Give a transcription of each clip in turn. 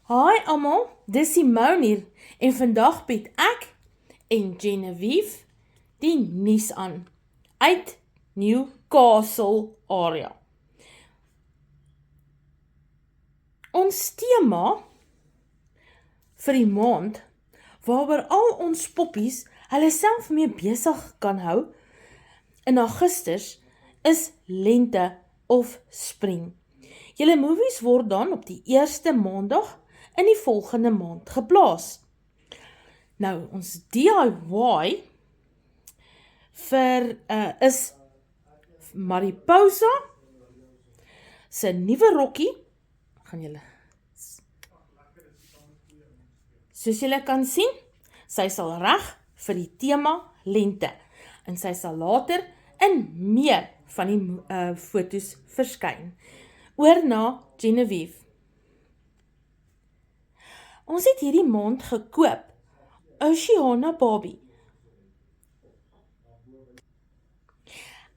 Hi almal, dis Simone hier en vandag bied ek en Genevieve die nuus aan uit Newcastle area. Ons tema vir die maand waaroor al ons poppies hulle self mee besig kan hou in Augustus is lente of spring. Julle movies word dan op die eerste maandag in die volgende maand geplaas. Nou, ons DIY is Mariposa se nuwe rokkie, gaan julle, soos julle kan sien, sy sal reg vir die tema lente, en sy sal later in meer van die foto's verskyn. Oor na Genevieve. Ons het hierdie maand gekoop Oceana Barbie.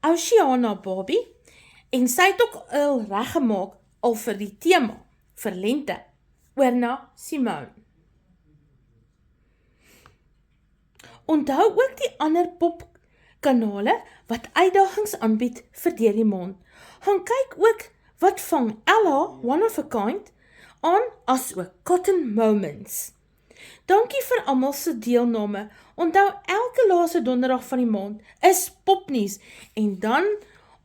Oceana Barbie, en sy het ook al reggemaak al vir die tema, vir lente, oor na Simone. Onthou ook die ander popkanale wat uitdagings aanbied vir die maand. Gaan kyk ook wat vang Ella, One of a Kind, aan as ook Cotton Moments. Dankie vir almal se deelname. Onthou elke laaste donderdag van die maand is popnuus en dan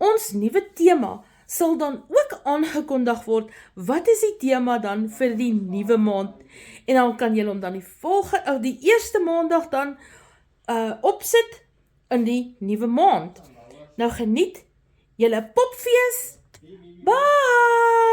ons nuwe tema sal dan ook aangekondig word. Wat is die tema dan vir die nuwe maand? En dan kan julle hom dan die eerste maandag dan opsit in die nuwe maand. Nou geniet julle popfees. Bye!